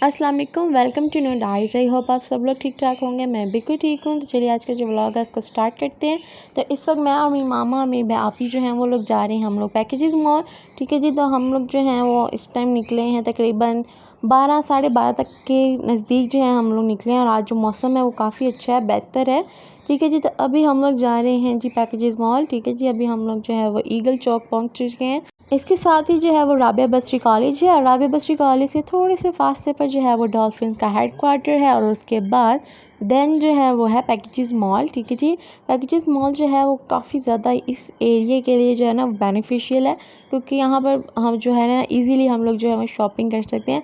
अस्सलाम वालेकुम, welcome to new diet. I hope आप सब लोग ठीक ठाक होंगे। मैं बिल्कुल ठीक हूँ। तो चलिए आज का जो व्लॉग है इसको स्टार्ट करते हैं। तो इस वक्त मैं और मेरी मामा और मेरी आपी जो हैं वो लोग जा रहे हैं हम लोग पैकेजेस मॉल। ठीक है जी। तो हम लोग जो हैं वो इस टाइम निकले हैं तकरीबन 12 साढ़े 12 तक के नज़दीक जो है हम लोग निकले हैं। और आज जो मौसम है वो काफ़ी अच्छा है, बेहतर है। ठीक है जी। तो अभी हम लोग जा रहे हैं जी पैकेजेस मॉल। ठीक है जी। अभी हम लोग जो है वो ईगल चौक पहुँच चुके हैं। इसके साथ ही जो है वो राबिया बस्री कॉलेज है और राबिया बस्री कॉलेज से थोड़े से फासले पर जो है वो डॉल्फिन का हेडक्वार्टर है। और उसके बाद देन जो है वो है पैकेजेस मॉल। ठीक है जी। पैकेजेस मॉल जो है वो काफ़ी ज़्यादा इस एरिया के लिए जो है ना बेनिफिशियल है, क्योंकि यहाँ पर हम जो है ना इजीली हम लोग जो है वो शॉपिंग कर सकते हैं।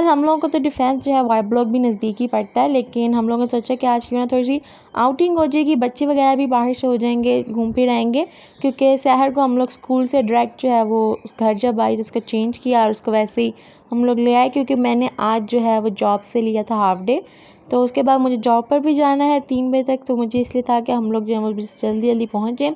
हम लोगों को तो डिफेंस जो है वाई ब्लॉक भी नज़दीक ही पड़ता है, लेकिन हम लोगों ने सोचा कि आज क्यों ना थोड़ी सी आउटिंग हो जाएगी, बच्चे वगैरह भी बाहर से हो जाएंगे, घूम फिर आएंगे। क्योंकि सहर को हम लोग स्कूल से डायरेक्ट जो है वो घर जब आई तो उसका चेंज किया और उसको वैसे ही हम लोग ले आए, क्योंकि मैंने आज जो है वो जॉब से लिया था हाफ डे। तो उसके बाद मुझे जॉब पर भी जाना है 3 बजे तक, तो मुझे इसलिए था कि हम लोग जो है वो जल्दी जल्दी पहुँचे।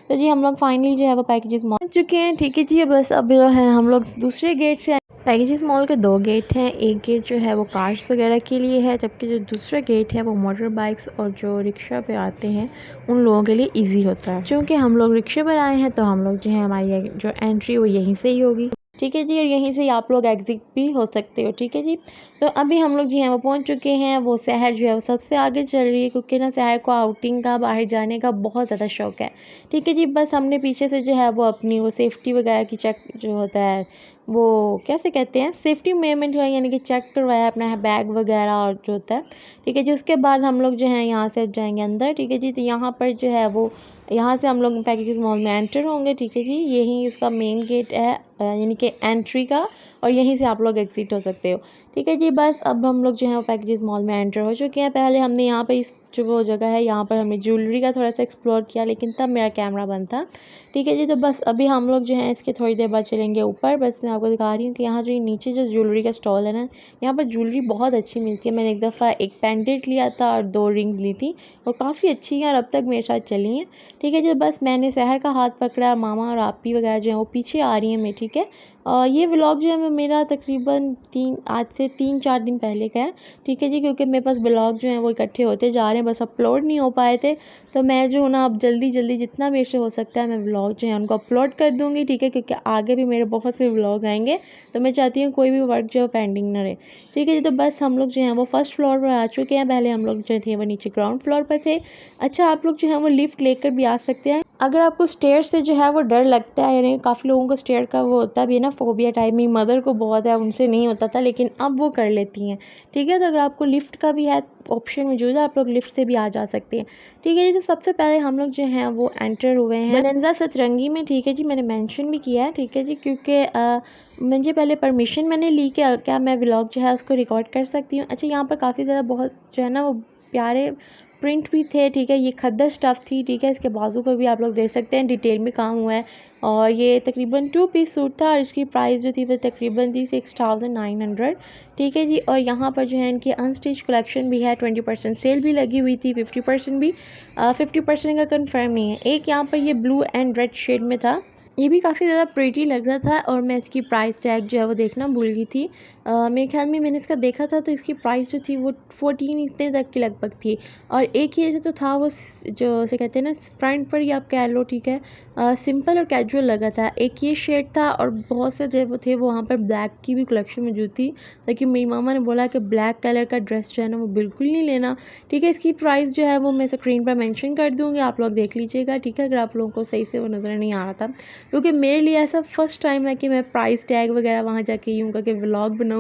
तो जी हम लोग फाइनली जो है वो पैकेजेस पहुँच चुके हैं। ठीक है जी। बस अब जो है हम लोग दूसरे गेट से पैकेजेस मॉल के 2 गेट हैं। एक गेट जो है वो कार्स वगैरह के लिए है, जबकि जो दूसरा गेट है वो मोटर बाइक्स और जो रिक्शा पे आते हैं उन लोगों के लिए इजी होता है। क्योंकि हम लोग रिक्शे पर आए हैं तो हम लोग जो है हमारी जो एंट्री वो यहीं से ही होगी। ठीक है जी। और यहीं से ही आप लोग एग्जिट भी हो सकते हो। ठीक है जी। तो अभी हम लोग जी हैं वो पहुंच चुके हैं। वो शहर जो है वो सबसे आगे चल रही है, क्योंकि ना शहर को आउटिंग का बाहर जाने का बहुत ज़्यादा शौक है। ठीक है जी। बस हमने पीछे से जो है वो अपनी वो सेफ्टी वगैरह की चेक जो होता है वो कैसे कहते हैं सेफ्टी मेजरमेंट हुआ, यानी कि चेक करवाया अपना बैग वगैरह और जो होता है। ठीक है जी। उसके बाद हम लोग जो है यहाँ से जाएंगे अंदर। ठीक है जी। तो यहाँ पर जो है वो यहाँ से हम लोग पैकेजेस मॉल में एंटर होंगे। ठीक है जी। यही उसका मेन गेट है, यानी कि एंट्री का, और यहीं से आप लोग एग्जिट हो सकते हो। ठीक है जी। बस अब हम लोग जो है वो पैकेजेस मॉल में एंटर हो चुके हैं। पहले हमने यहाँ पे इस जो वो जगह है यहाँ पर हमने ज्वेलरी का थोड़ा सा एक्सप्लोर किया, लेकिन तब मेरा कैमरा बंद था। ठीक है जी। तो बस अभी हम लोग जो है इसके थोड़ी देर बाद चलेंगे ऊपर। बस मैं आपको दिखा रही हूँ कि यहाँ जो नीचे जो ज्वेलरी का स्टॉल है ना, यहाँ पर ज्वेलरी बहुत अच्छी मिलती है। मैंने एक दफ़ा एक पेंडेंट लिया था और 2 रिंग्स ली थी, और काफ़ी अच्छी हैं और अब तक मेरे साथ चली हैं। ठीक है जी। बस मैंने सहर का हाथ पकड़ा, मामा और आपी वगैरह जो है वो पीछे आ रही हैं मैं। ठीक है। और ये व्लॉग जो है मैं मेरा तकरीबन आज से 3-4 दिन पहले का है। ठीक है जी। क्योंकि मेरे पास ब्लॉग जो हैं वो इकट्ठे होते जा रहे हैं, बस अपलोड नहीं हो पाए थे। तो मैं जो हूँ ना अब जल्दी जल्दी जितना मेरे से हो सकता है मैं व्लॉग जो है उनको अपलोड कर दूँगी। ठीक है। क्योंकि आगे भी मेरे बहुत से व्लॉग आएंगे, तो मैं चाहती हूँ कोई भी वर्क जो है पेंडिंग ना रहे। ठीक है जी। तो बस हम लोग जो हैं वो फर्स्ट फ्लोर पर आ चुके हैं। पहले हम लोग जो थे वो नीचे ग्राउंड फ्लोर पर थे। अच्छा, आप लोग जो है वो लिफ्ट लेकर भी आ सकते हैं। अगर आपको स्टेयर से जो है वो डर लगता है, यानी काफ़ी लोगों को स्टेयर का वो होता भी है ना, फोबिया टाइप। मेरी मदर को बहुत है, उनसे नहीं होता था, लेकिन अब वो कर लेती हैं। ठीक है। तो अगर आपको लिफ्ट का भी है ऑप्शन मौजूद है, आप लोग लिफ्ट से भी आ जा सकते हैं। ठीक है जी। तो सबसे पहले हम लोग जो हैं वो एंटर हुए हैं बनंजा सतरंगी में। ठीक है जी। मैंने मेंशन भी किया है। ठीक है जी। क्योंकि मुझे पहले परमिशन मैंने ली कि क्या मैं व्लॉग जो है उसको रिकॉर्ड कर सकती हूँ। अच्छा, यहाँ पर काफ़ी ज़्यादा बहुत जो है ना वो प्यारे प्रिंट भी थे। ठीक है। ये खद्दर स्टफ़ थी। ठीक है। इसके बाजू पर भी आप लोग देख सकते हैं डिटेल में काम हुआ है। और ये तकरीबन 2 पीस सूट था और इसकी प्राइस जो थी वो तकरीबन थी 6900। ठीक है जी। और यहाँ पर जो है इनकी अनस्टिच कलेक्शन भी है। 20% सेल भी लगी हुई थी, 50% भी। 50% का कंफर्म नहीं है। एक यहाँ पर ये ब्लू एंड रेड शेड में था, ये भी काफ़ी ज़्यादा प्रीटी लग रहा था। और मैं इसकी प्राइस टैग जो है वो देखना भूल गई थी। मेरे ख्याल में मैंने इसका देखा था तो इसकी प्राइस जो थी वो 14 इतने तक की लगभग थी। और एक ये जो था वो जो से कहते हैं ना फ्रंट पर ही आप कह लो। ठीक है। सिंपल और कैजुअल लगा था। एक ये शेड था और बहुत से जो वो थे वो वहाँ पर ब्लैक की भी कलेक्शन मौजूद थी, लेकिन मेरी मामा ने बोला कि ब्लैक कलर का ड्रेस जो है ना वो बिल्कुल नहीं लेना। ठीक है। इसकी प्राइस जो है वो मैं स्क्रीन पर मेंशन कर दूँगी, आप लोग देख लीजिएगा। ठीक है। अगर आप लोगों को सही से वो नज़र नहीं आ रहा था, क्योंकि मेरे लिए ऐसा फर्स्ट टाइम है कि मैं प्राइस टैग वगैरह वहाँ जाके यूँ करके व्लॉग बनाऊँ।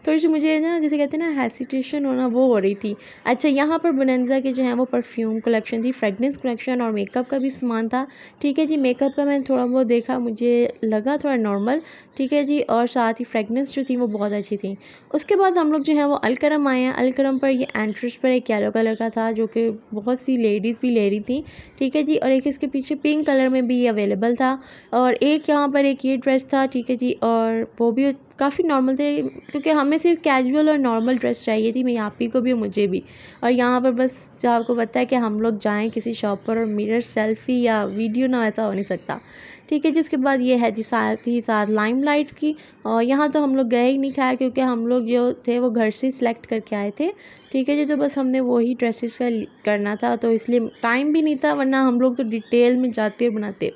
थोड़ी सी मुझे ना जैसे कहते हैं ना हेसिटेशन होना वो हो रही थी। अच्छा, यहाँ पर बोनांजा के जो है वो परफ्यूम कलेक्शन थी, फ्रेगनेंस कलेक्शन और मेकअप का भी सामान था। ठीक है जी। मेकअप का मैंने थोड़ा बहुत देखा, मुझे लगा थोड़ा नॉर्मल। ठीक है जी। और साथ ही फ्रेगनेंस जो थी वो बहुत अच्छी थी। उसके बाद हम लोग जो है वो अलकरम आए हैं। अलकरम पर ये एंट्रेंस पर एक येलो कलर का था, जो कि बहुत सी लेडीज़ भी ले रही थी। ठीक है जी। और एक इसके पीछे पिंक कलर में भी अवेलेबल था। और एक यहाँ पर एक ये ड्रेस था। ठीक है जी। और वो भी काफ़ी नॉर्मल थे, क्योंकि हमें सिर्फ कैजुअल और नॉर्मल ड्रेस चाहिए थी, मेरी आपी को भी और मुझे भी। और यहाँ पर बस जो आपको पता है कि हम लोग जाएं किसी शॉप पर और मिरर सेल्फी या वीडियो ना, ऐसा हो नहीं सकता। ठीक है, जिसके बाद ये है जी साथ ही साथ लाइमलाइट की। और यहाँ तो हम लोग गए ही नहीं खैर, क्योंकि हम लोग जो थे वो घर से सिलेक्ट करके आए थे। ठीक है जी, तो बस हमने वही ड्रेसेस का करना था, तो इसलिए टाइम भी नहीं था, वरना हम लोग तो डिटेल में जाते और बनाते।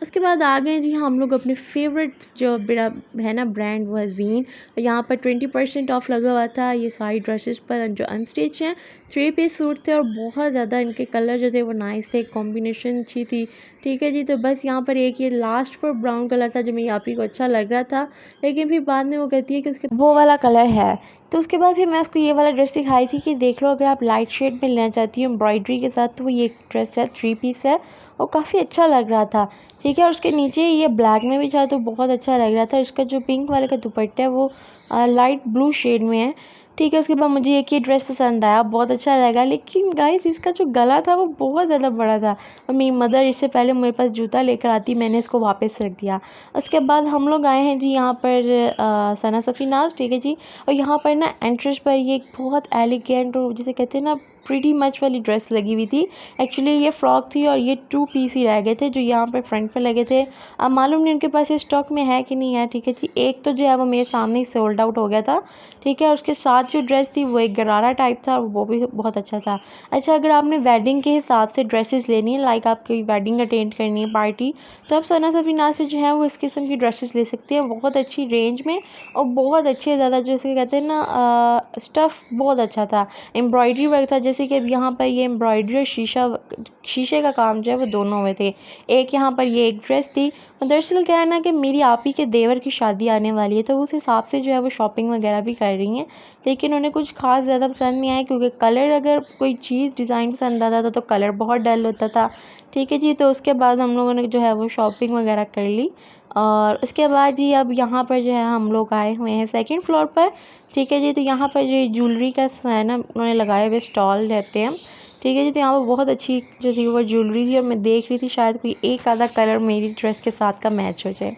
उसके बाद आ गए जी हम लोग अपने फेवरेट जो मेरा है ना ब्रांड, वो है ज़ीन। यहाँ पर 20% ऑफ लगा हुआ था ये सारी ड्रेसेस पर जो अनस्टिच हैं। 3 पीस सूट थे और बहुत ज़्यादा इनके कलर जो थे वो नाइस थे, कॉम्बिनेशन अच्छी थी। ठीक है जी, तो बस यहाँ पर एक ये लास्ट पर ब्राउन कलर था जो मेरी आपी को अच्छा लग रहा था, लेकिन फिर बाद में वो कहती है कि उसके वो वाला कलर है। तो उसके बाद फिर मैं उसको ये वाला ड्रेस दिखाई थी कि देख लो, अगर आप लाइट शेड में लेना चाहती हो एम्ब्रॉयडरी के साथ, तो वो ये ड्रेस है, 3 पीस है और काफ़ी अच्छा लग रहा था। ठीक है, और उसके नीचे ये ब्लैक में भी था तो बहुत अच्छा लग रहा था। इसका जो पिंक वाले का दुपट्टा है वो लाइट ब्लू शेड में है। ठीक है, उसके बाद मुझे एक ये ड्रेस पसंद आया, बहुत अच्छा लगा, लेकिन गाइस इसका जो गला था वो बहुत ज़्यादा बड़ा था और मेरी मदर इससे पहले मेरे पास जूता लेकर आती, मैंने इसको वापस रख दिया। उसके बाद हम लोग आए हैं जी यहाँ पर सना सफीनाज। ठीक है जी, और यहाँ पर ना एंट्रेंस पर ये एक बहुत एलिगेंट और जिसे कहते हैं ना प्रीटी मच वाली ड्रेस लगी हुई थी। एक्चुअली ये फ्रॉक थी और ये 2 पीस ही रह गए थे जो यहाँ पर फ्रंट पे लगे थे। अब मालूम नहीं उनके पास ये स्टॉक में है कि नहीं है। ठीक है जी, एक तो जो है वो मेरे सामने ही सोल्ड आउट हो गया था। ठीक है, और उसके साथ जो ड्रेस थी वो एक गरारा टाइप था और वो भी बहुत अच्छा था। अच्छा, अगर आपने वेडिंग के हिसाब से ड्रेसेस लेनी है, लाइक आपकी वेडिंग अटेंड करनी है पार्टी, तो आप सना सफीना से जो है वो इस किस्म की ड्रेसेस ले सकती हैं, बहुत अच्छी रेंज में और बहुत अच्छे, ज़्यादा जैसे कहते हैं ना स्टफ़ बहुत अच्छा था, एम्ब्रॉयडरी वर्क था। जैसे कि अब यहाँ पर ये एम्ब्रॉयडरी और शीशे का काम जो है वो दोनों हुए थे। एक यहाँ पर ये एक ड्रेस थी। दरअसल क्या है ना कि मेरी आप ही के देवर की शादी आने वाली है, तो उस हिसाब से जो है वो शॉपिंग वगैरह भी कर रही हैं, लेकिन उन्हें कुछ खास ज़्यादा पसंद नहीं आया, क्योंकि कलर, अगर कोई चीज़ डिज़ाइन पसंद आता था तो कलर बहुत डल होता था। ठीक है जी, तो उसके बाद हम लोगों ने जो है वो शॉपिंग वगैरह कर ली और उसके बाद जी अब यहाँ पर जो है हम लोग आए हुए हैं सेकंड फ्लोर पर। ठीक है जी, तो यहाँ पर जो ज्वेलरी का है ना उन्होंने लगाए हुए स्टॉल रहते हैं। ठीक है जी, तो यहाँ पर बहुत अच्छी जो थी वो ज्वेलरी थी और मैं देख रही थी शायद कोई एक आधा कलर मेरी ड्रेस के साथ का मैच हो जाए।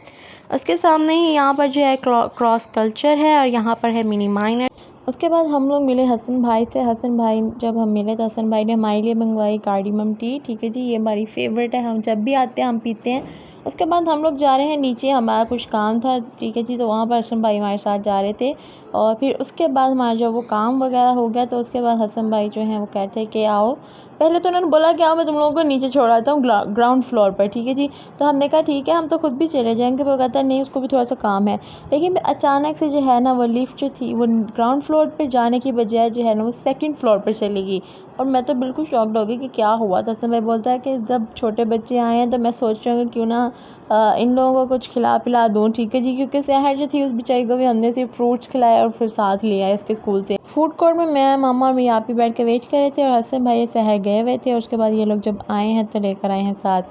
उसके सामने ही यहाँ पर जो है क्रॉस कल्चर है और यहाँ पर है मिनी माइनर। उसके बाद हम लोग मिले हसन भाई से। हसन भाई जब हम मिले तो हसन भाई ने हमारे लिए मंगवाई कार्डिमम टी। ठीक है जी, ये हमारी फेवरेट है, हम जब भी आते हैं हम पीते हैं। उसके बाद हम लोग जा रहे हैं नीचे, हमारा कुछ काम था। ठीक है जी, तो वहाँ पर हसन भाई हमारे साथ जा रहे थे और फिर उसके बाद हमारा जब वो काम वगैरह हो गया तो उसके बाद हसन भाई जो हैं वो कहते हैं कि आओ। पहले तो उन्होंने बोला कि आओ मैं तुम लोगों को नीचे छोड़ आता हूँ ग्राउंड फ्लोर पर। ठीक है जी, तो हमने कहा ठीक है हम तो खुद भी चले जाएंगे, पर वो कहता है नहीं उसको भी थोड़ा सा काम है। लेकिन अचानक से जो है ना वो लिफ्ट जो थी वो ग्राउंड फ्लोर पर जाने की बजाय जो है ना वो सेकंड फ्लोर पर चली गई और मैं तो बिल्कुल शॉक्ड हो गई कि क्या हुआ। तो समय बोलता है कि जब छोटे बच्चे आए हैं तो मैं सोच रहा हूँ कि क्यों ना इन लोगों को कुछ खिला पिला दूँ। ठीक है जी, क्योंकि शहर जो थी उस बेचारी को भी हमने सिर्फ फ्रूट्स खिलाए और फिर साथ ले आए इसके स्कूल से। फूड कोर्ट में मैं, मामा और मेरी आप ही बैठ के वेट कर रहे थे और हसन भाई शहर गए हुए थे। और उसके बाद ये लोग जब आए हैं तो लेकर आए हैं साथ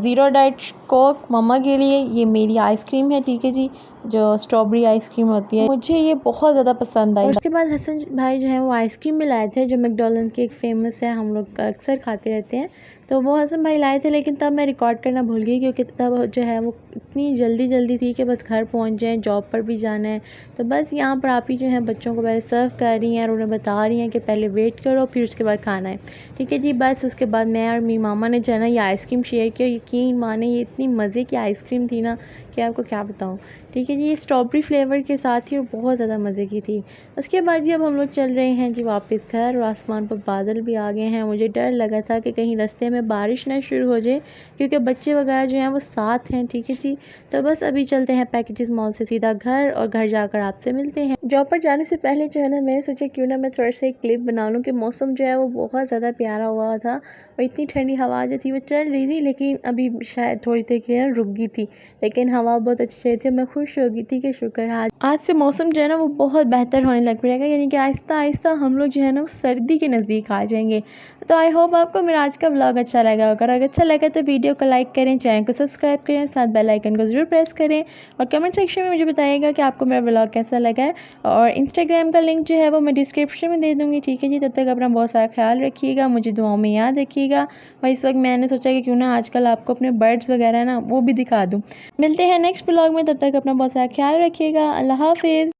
ज़ीरो डाइट कोक मम्मा के लिए। ये मेरी आइसक्रीम है। ठीक है जी, जो स्ट्रॉबेरी आइसक्रीम होती है, मुझे ये बहुत ज़्यादा पसंद आई। और उसके बाद हसन भाई जो है वो आइसक्रीम भी लाए थे जो मैकडॉनल्ड्स की एक फ़ेमस है, हम लोग अक्सर खाते रहते हैं। तो वो हसन भाई लाए थे, लेकिन तब मैं रिकॉर्ड करना भूल गई क्योंकि तब जो है वो इतनी जल्दी थी कि बस घर पहुंच जाएं, जॉब पर भी जाना है। तो बस यहाँ पर आप ही जो है बच्चों को पहले सर्व कर रही हैं और उन्हें बता रही हैं कि पहले वेट करो फिर उसके बाद खाना है। ठीक है जी, बस उसके बाद मैं और मेरी मामा ने जो है ना ये आइसक्रीम शेयर किया। यकीन माने ये इतनी मज़े की आइसक्रीम थी ना कि आपको क्या बताऊँ। ठीक है जी, ये स्ट्रॉबेरी फ्लेवर के साथ ही और बहुत ज़्यादा मज़े की थी। उसके बाद जी अब हम लोग चल रहे हैं जी वापस घर और आसमान पर बादल भी आ गए हैं। मुझे डर लगा था कि कहीं रास्ते में बारिश ना शुरू हो जाए, क्योंकि बच्चे वगैरह जो हैं वो साथ हैं। ठीक है जी, तो बस अभी चलते हैं पैकेजेस मॉल से सीधा घर और घर जाकर आपसे मिलते हैं। जॉब पर जाने से पहले जो है ना मैंने सोचा क्यों ना मैं थोड़ा सा एक क्लिप बना लूँ कि मौसम जो है वो बहुत ज़्यादा प्यारा हुआ था और इतनी ठंडी हवा जो थी वो चल रही थी, लेकिन अभी शायद थोड़ी देर के लिए रुक गई थी, लेकिन हवा बहुत अच्छी चली थी। मैं खुश हो गई थी कि शुक्र है आज से मौसम जो है ना वो बहुत बेहतर होने लग पड़ेगा, यानी कि आहिस्ता आहिस्ता हम लोग जो है ना वो सर्दी के नज़दीक आ जाएंगे। तो आई होप आपको मेरा आज का व्लॉग अच्छा लगा होगा। अगर अच्छा लगा तो वीडियो को लाइक करें, चैनल को सब्सक्राइब करें, साथ बेल आइकन को ज़रूर प्रेस करें और कमेंट सेक्शन में मुझे बताइएगा कि आपको मेरा व्लॉग कैसा लगा है। और इंस्टाग्राम का लिंक जो है वो मैं डिस्क्रिप्शन में दे दूँगी। ठीक है जी, तब तक अपना बहुत सारा ख्याल रखिएगा, मुझे दुआओं में याद रखिएगा। और इस वक्त मैंने सोचा कि क्यों ना आजकल आपको अपने बर्ड्स वगैरह ना वो भी दिखा दूँ। मिलते हैं नेक्स्ट व्लॉग में, तब तक अपना बहुत सारा ख्याल रखिएगा। अल्लाह हाफिज़।